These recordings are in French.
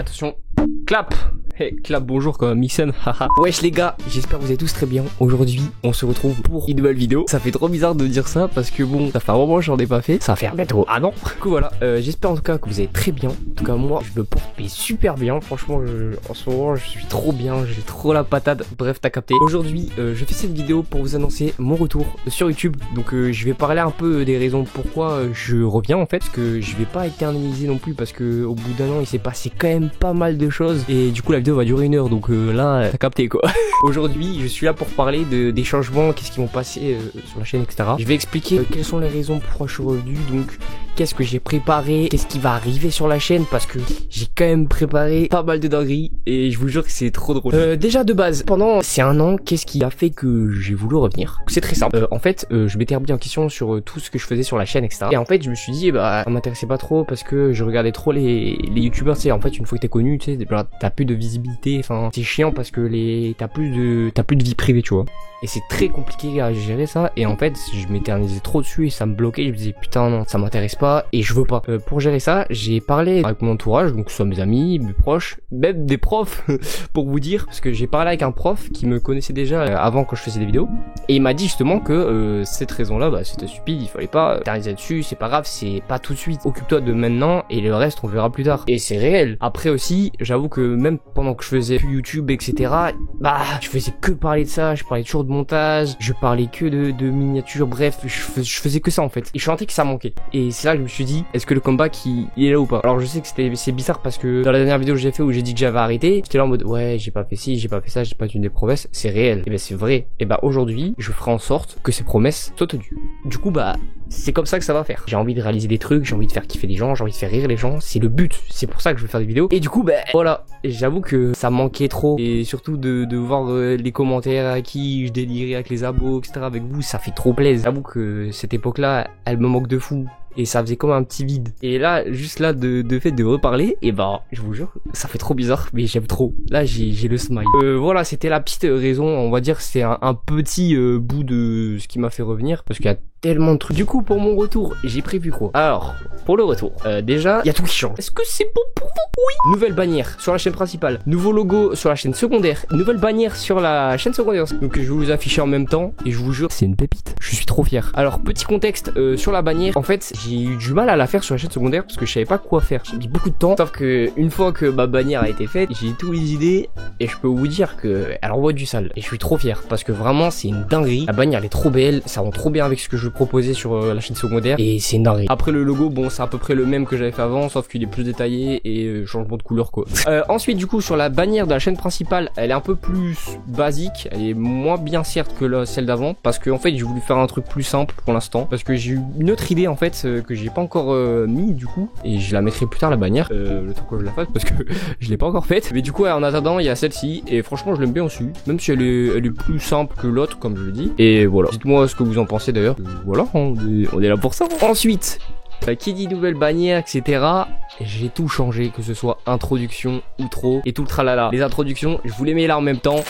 Attention, clap. Hey, clap, bonjour quoi, Mixen, haha. Wesh les gars, j'espère que vous allez tous très bien. Aujourd'hui, on se retrouve pour une nouvelle vidéo. Ça fait trop bizarre de dire ça parce que bon, ça fait un moment que j'en ai pas fait. Ça va faire bientôt. Ah non. Du coup voilà, j'espère en tout cas que vous allez très bien. En tout cas moi, je me porte super bien. Franchement, en ce moment, je suis trop bien. J'ai trop la patate. Bref, t'as capté. Aujourd'hui, je fais cette vidéo pour vous annoncer mon retour sur YouTube. Donc je vais parler un peu des raisons pourquoi je reviens en fait. Parce que je vais pas éterniser non plus parce que au bout d'un an, il s'est passé quand même pas mal de choses. Et du coup, la vidéo va durer 1 heure. Donc là, t'as capté quoi. Aujourd'hui, je suis là pour parler des changements, qu'est-ce qui vont passer sur la chaîne, etc. Je vais expliquer quelles sont les raisons pourquoi je suis revenu. Donc, qu'est-ce que j'ai préparé, qu'est-ce qui va arriver sur la chaîne, parce que j'ai quand même préparé pas mal de dingueries et je vous jure que c'est trop drôle. Déjà de base, pendant ces 1 an, qu'est-ce qui a fait que j'ai voulu revenir? C'est très simple. En fait, je m'étais remis en question sur tout ce que je faisais sur la chaîne, etc. Et en fait, je me suis dit, bah, ça m'intéressait pas trop parce que je regardais trop les youtubeurs, tu sais. En fait, une fois que t'es connu, tu sais, t'as plus de visibilité. Enfin, c'est chiant parce que t'as plus de vie privée, tu vois. Et c'est très compliqué à gérer ça. Et en fait, je m'éternisais trop dessus et ça me bloquait. Je me disais, putain, non, ça m'intéresse pas et je veux pas. Pour gérer ça, j'ai parlé avec mon entourage, donc soit mes amis, mes proches, même des profs, pour vous dire. Parce que j'ai parlé avec un prof qui me connaissait déjà avant quand je faisais des vidéos. Et il m'a dit justement que cette raison-là, bah, c'était stupide. Il fallait pas t'éterniser dessus. C'est pas grave, c'est pas tout de suite. Occupe-toi de maintenant et le reste, on verra plus tard. Et c'est réel. Après aussi, j'avoue que même pendant que je faisais YouTube, etc., bah, je faisais que parler de ça. Je parlais toujours de montage, je parlais que de miniatures, bref, je faisais que ça en fait. Et je sentais que ça manquait. Et c'est là que je me suis dit, est-ce que le comeback il est là ou pas? Alors je sais que c'est bizarre parce que dans la dernière vidéo que j'ai fait où j'ai dit que j'avais arrêté, j'étais là en mode ouais, j'ai pas fait ci, j'ai pas fait ça, j'ai pas tenu des promesses, c'est réel. Et ben c'est vrai. Et bah aujourd'hui, je ferai en sorte que ces promesses soient tenues. Du coup bah c'est comme ça que ça va faire. J'ai envie de réaliser des trucs, j'ai envie de faire kiffer les gens, j'ai envie de faire rire les gens, c'est le but. C'est pour ça que je veux faire des vidéos. Et du coup bah voilà, j'avoue que ça manquait trop. Et surtout de voir les commentaires à qui je délirais avec les abos, etc. avec vous, ça fait trop plaisir. J'avoue que cette époque-là, elle me manque de fou. Et ça faisait comme un petit vide. Et là, juste là, de fait de reparler, et bah, je vous jure, ça fait trop bizarre, mais j'aime trop. Là, j'ai le smile. Voilà, c'était la petite raison, on va dire, c'est un petit bout de ce qui m'a fait revenir, parce qu'il y a tellement de trucs. Du coup, pour mon retour, j'ai prévu quoi? Alors, pour le retour, déjà, il y a tout qui change. Est-ce que c'est bon pour vous? Oui. Nouvelle bannière sur la chaîne principale, nouveau logo sur la chaîne secondaire, nouvelle bannière sur la chaîne secondaire. Donc, je vais vous afficher en même temps, et je vous jure, c'est une pépite. Je suis trop fier. Alors, petit contexte sur la bannière, en fait, j'ai eu du mal à la faire sur la chaîne secondaire parce que je savais pas quoi faire. J'ai mis beaucoup de temps. Sauf que une fois que ma bannière a été faite, j'ai tous les idées et je peux vous dire que elle envoie du sale. Et je suis trop fier parce que vraiment c'est une dinguerie. La bannière elle est trop belle, ça rend trop bien avec ce que je proposais sur la chaîne secondaire et c'est une dinguerie. Après le logo, bon c'est à peu près le même que j'avais fait avant, sauf qu'il est plus détaillé et changement de couleur quoi. Ensuite du coup sur la bannière de la chaîne principale, elle est un peu plus basique, elle est moins bien certes que celle d'avant parce que en fait j'ai voulu faire un truc plus simple pour l'instant parce que j'ai eu une autre idée en fait que j'ai pas encore mis du coup et je la mettrai plus tard la bannière le temps que je la fasse parce que je l'ai pas encore faite, mais du coup en attendant il y a celle-ci et franchement je l'aime bien aussi même si elle est plus simple que l'autre comme je le dis et voilà, dites-moi ce que vous en pensez d'ailleurs. Voilà, on est là pour ça. Ensuite qui dit nouvelle bannière etc, j'ai tout changé, que ce soit introduction, outro et tout le tralala. Les introductions je vous les mets là en même temps.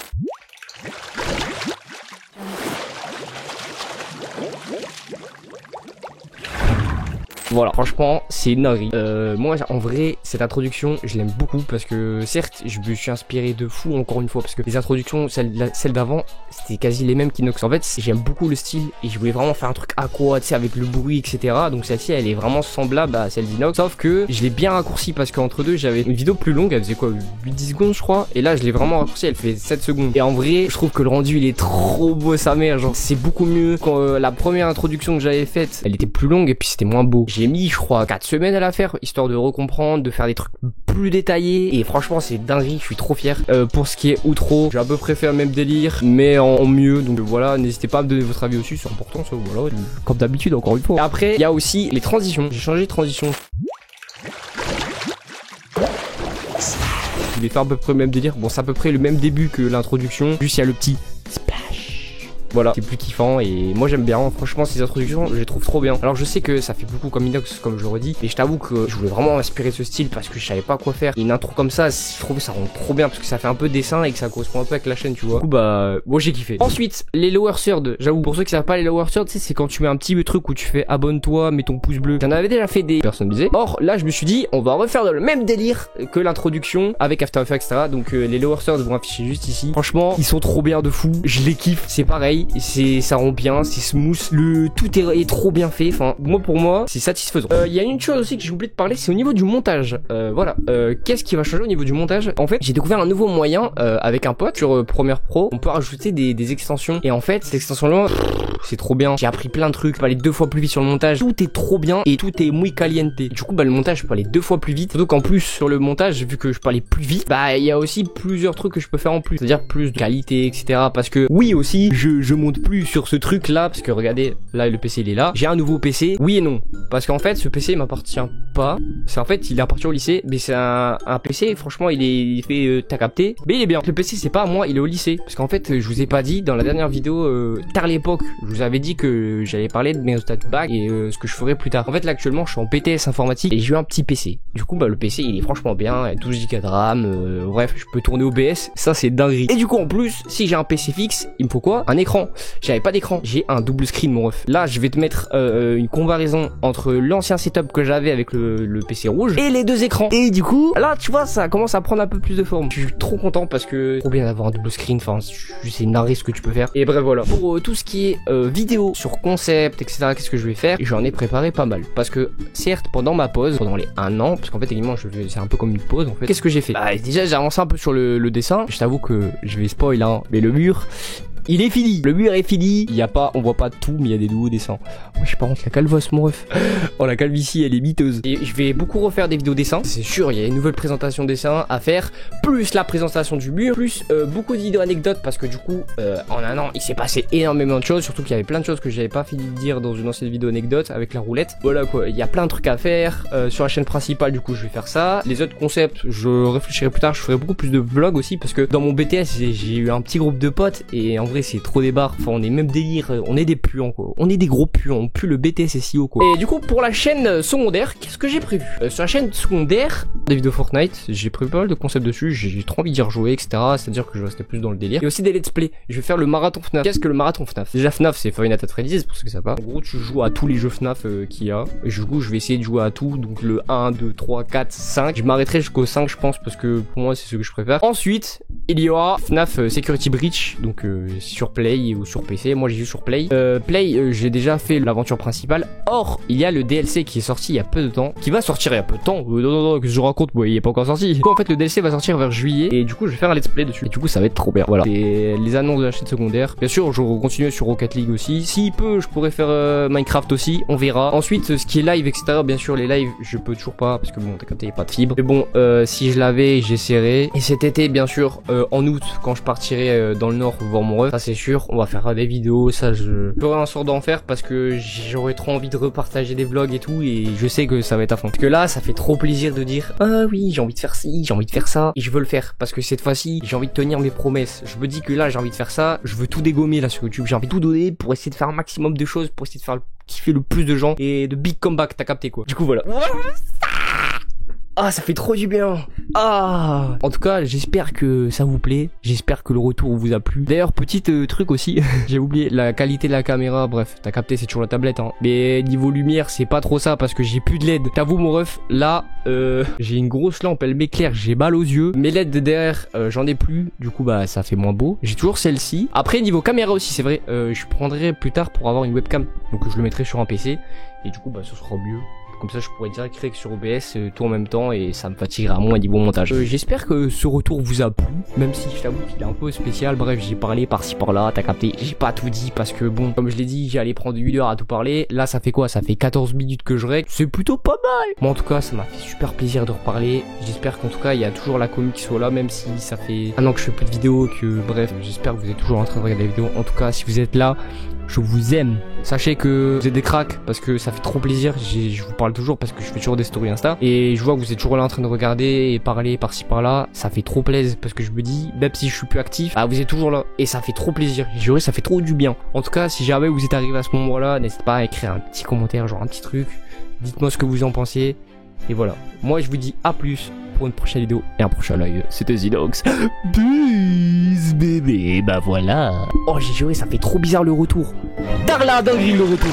Voilà, franchement, c'est une dinguerie. Moi, en vrai, cette introduction, je l'aime beaucoup parce que, certes, je me suis inspiré de fou encore une fois parce que les introductions, celles d'avant, c'était quasi les mêmes qu'Inox. En fait, j'aime beaucoup le style et je voulais vraiment faire un truc aqua, tu sais, avec le bruit, etc. Donc celle-ci, elle est vraiment semblable à celle d'Inox. Sauf que je l'ai bien raccourci parce qu'entre deux, j'avais une vidéo plus longue, elle faisait quoi, 8-10 secondes, je crois. Et là, je l'ai vraiment raccourci, elle fait 7 secondes. Et en vrai, je trouve que le rendu, il est trop beau, sa mère. Genre, c'est beaucoup mieux quand la première introduction que j'avais faite, elle était plus longue et puis c'était moins beau. J'ai mis je crois 4 semaines à la faire histoire de recomprendre, de faire des trucs plus détaillés et franchement c'est dinguerie, je suis trop fier. Pour ce qui est outro, j'ai à peu près fait le même délire mais en mieux, donc voilà, n'hésitez pas à me donner votre avis aussi, c'est important ça, voilà, comme d'habitude encore une fois. Et après il y a aussi les transitions, j'ai changé de transition. Je vais faire à peu près le même délire, bon c'est à peu près le même début que l'introduction, juste il y a le petit splash Voilà, c'est plus kiffant et moi j'aime bien. Franchement, ces introductions, je les trouve trop bien. Alors je sais que ça fait beaucoup comme inox, comme je le redis, mais je t'avoue que je voulais vraiment m'inspirer de ce style parce que je savais pas quoi faire. Et une intro comme ça, je trouve que ça rend trop bien parce que ça fait un peu dessin et que ça correspond un peu avec la chaîne, tu vois. Du coup, bah, moi j'ai kiffé. Ensuite, les lower third, j'avoue, pour ceux qui savent pas, les lower third, tu sais, c'est quand tu mets un petit truc où tu fais abonne-toi, mets ton pouce bleu. J'en avais déjà fait des personnalisés. Or, là, je me suis dit, on va refaire le même délire que l'introduction avec After Effects, etc. Donc, les lower third vont afficher juste ici. Franchement, ils sont trop bien de fou. Je les kiffe. C'est pareil. Ça rend bien. C'est smooth. Tout est trop bien fait. Enfin, pour moi, c'est satisfaisant. Il y a une chose aussi que j'ai oublié de parler, c'est au niveau du montage. Voilà. Qu'est-ce qui va changer au niveau du montage? En fait, j'ai découvert un nouveau moyen avec un pote sur Premiere Pro. On peut rajouter des extensions. Et en fait, cette extension-là, c'est trop bien. J'ai appris plein de trucs. Je peux aller 2 fois plus vite sur le montage. Tout est trop bien et tout est muy caliente. Du coup, bah, le montage, je peux aller 2 fois plus vite. Surtout qu'en plus, sur le montage, vu que je peux aller plus vite, bah, il y a aussi plusieurs trucs que je peux faire en plus. C'est-à-dire plus de qualité, etc. Parce que, oui, aussi, je monte plus sur ce truc-là. Parce que regardez, là, le PC, il est là. J'ai un nouveau PC. Oui et non. Parce qu'en fait, ce PC, il m'appartient pas. C'est en fait, il appartient au lycée. Mais c'est un PC, franchement, il fait, t'as capté. Mais il est bien. Le PC, c'est pas à moi, il est au lycée. Parce qu'en fait, je vous ai pas dit, dans la dernière vidéo, tard l'époque, je vous avais dit que j'allais parler de mes résultats de bac et ce que je ferais plus tard. En fait, là, actuellement, je suis en BTS informatique et j'ai eu un petit PC. Du coup, bah, le PC, il est franchement bien. Il y a 12 Go de RAM. Bref, je peux tourner OBS. Ça, c'est dinguerie. Et du coup, en plus, si j'ai un PC fixe, il me faut quoi? Un écran. J'avais pas d'écran. J'ai un double screen, mon ref. Là, je vais te mettre une comparaison entre l'ancien setup que j'avais avec le PC rouge et les 2 écrans. Et du coup, là, tu vois, ça commence à prendre un peu plus de forme. Je suis trop content parce que trop bien d'avoir un double screen. Enfin, c'est une dinguerie ce que tu peux faire. Et bref, voilà. Pour tout ce qui est vidéo sur concept, etc., qu'est-ce que je vais faire? J'en ai préparé pas mal. Parce que, certes, pendant ma pause, pendant les 1 an, parce qu'en fait, techniquement, c'est un peu comme une pause, en fait. Qu'est-ce que j'ai fait? Bah, déjà, j'ai avancé un peu sur le dessin. Je t'avoue que je vais spoil, hein, mais le mur, il est fini. Le mur est fini. Il y a pas, on voit pas tout, mais il y a des nouveaux dessins. Ouais, je sais pas, la calvosse, mon ref. Oh, la calvitie, elle est miteuse. Et je vais beaucoup refaire des vidéos dessins. C'est sûr, il y a une nouvelle présentation dessin à faire. Plus la présentation du mur. Plus beaucoup de vidéos anecdotes. Parce que du coup, en 1 an, il s'est passé énormément de choses. Surtout qu'il y avait plein de choses que j'avais pas fini de dire dans une ancienne vidéo anecdote avec la roulette. Voilà quoi. Il y a plein de trucs à faire. Sur la chaîne principale, du coup, je vais faire ça. Les autres concepts, je réfléchirai plus tard. Je ferai beaucoup plus de vlogs aussi. Parce que dans mon BTS, j'ai eu un petit groupe de potes. Et en vrai, c'est trop des barres. Enfin, on est même délire. On est des puants, quoi. On est des gros puants. On pue le BTS SEO, quoi. Et du coup, pour la chaîne secondaire, qu'est-ce que j'ai prévu? Sur la chaîne secondaire, des vidéos Fortnite, j'ai prévu pas mal de concepts dessus. J'ai trop envie d'y rejouer, etc. C'est-à-dire que je restais plus dans le délire. Et aussi des let's play. Je vais faire le marathon FNAF. Qu'est-ce que le marathon FNAF? Déjà, FNAF, c'est Five Nights at Freddy's, pour ceux qui savent pas. En gros, tu joues à tous les jeux FNAF qu'il y a. Et du coup, je vais essayer de jouer à tout. Donc, le 1, 2, 3, 4, 5. Je m'arrêterai jusqu'au 5, je pense, parce que pour moi, c'est ce que je préfère. Ensuite, il y aura FNAF Security Breach. Donc, sur Play ou sur PC. Moi, j'ai joué sur Play. Play, j'ai déjà fait l'aventure principale. Or, il y a le DLC qui est sorti il y a peu de temps. Qui va sortir il y a peu de temps. Non, que je raconte, moi, il est pas encore sorti. Du coup, en fait, le DLC va sortir vers juillet. Et du coup, je vais faire un let's play dessus. Et du coup, ça va être trop bien. Voilà. Et les annonces de la chaîne secondaire. Bien sûr, je vais continuer sur Rocket League aussi. S'il peut, je pourrais faire Minecraft aussi. On verra. Ensuite, ce qui est live, etc. Bien sûr, les lives, je peux toujours pas. Parce que bon, t'as capté, il n'y a pas de fibre. Mais bon, si je l'avais, j'essaierai. Et cet été, bien sûr, en août, quand je partirai dans le nord voir mon ref, ça c'est sûr, on va faire des vidéos. Ça, je ferai un sort d'en faire parce que j'aurais trop envie de repartager des vlogs et tout. Et je sais que ça va être à fond. Parce que là, ça fait trop plaisir de dire ah oui, j'ai envie de faire ci, j'ai envie de faire ça. Et je veux le faire. Parce que cette fois-ci, j'ai envie de tenir mes promesses. Je me dis que là, j'ai envie de faire ça. Je veux tout dégommer là sur YouTube. J'ai envie de tout donner pour essayer de faire un maximum de choses. Pour essayer de faire kiffer le plus de gens. Et de big comeback, t'as capté quoi. Du coup, voilà. Ah, ça fait trop du bien. Ah. En tout cas, j'espère que ça vous plaît. J'espère que le retour vous a plu. D'ailleurs, petit truc aussi, j'ai oublié la qualité de la caméra. Bref, t'as capté, c'est toujours la tablette, hein. Mais niveau lumière, c'est pas trop ça parce que j'ai plus de LED. T'avoue, mon ref, là, j'ai une grosse lampe, elle m'éclaire, j'ai mal aux yeux. Mes LED de derrière, j'en ai plus. Du coup, bah, ça fait moins beau. J'ai toujours celle-ci. Après, niveau caméra aussi, c'est vrai, je prendrai plus tard pour avoir une webcam. Donc, je le mettrai sur un PC. Et du coup, bah, ce sera mieux. Comme ça, je pourrais direct créer sur OBS tout en même temps et ça me fatiguera moins niveau montage. J'espère que ce retour vous a plu, même si je t'avoue qu'il est un peu spécial. Bref, j'ai parlé par-ci par-là, t'as capté. J'ai pas tout dit parce que bon, comme je l'ai dit, j'allais prendre 1 heure à tout parler. Là, ça fait quoi? Ça fait 14 minutes que je règle. C'est plutôt pas mal. Bon, en tout cas, ça m'a fait super plaisir de reparler. J'espère qu'en tout cas, il y a toujours la commu qui soit là, même si ça fait 1 an que je fais plus de vidéos, que bref, j'espère que vous êtes toujours en train de regarder la vidéo. En tout cas, si vous êtes là, je vous aime. Sachez que vous êtes des cracks parce que ça fait trop plaisir. Je vous parle toujours parce que je fais toujours des stories Insta. Et je vois que vous êtes toujours là en train de regarder et parler par-ci par-là. Ça fait trop plaisir parce que je me dis, même si je suis plus actif, ah, vous êtes toujours là. Et ça fait trop plaisir. Juré, ça fait trop du bien. En tout cas, si jamais vous êtes arrivé à ce moment-là, n'hésitez pas à écrire un petit commentaire, genre un petit truc. Dites-moi ce que vous en pensez. Et voilà. Moi, je vous dis à plus pour une prochaine vidéo et un prochain live. C'était Zinox. Peace, bébé. Bah voilà. Oh, j'ai juré, ça fait trop bizarre le retour. Darla dinguerie le retour.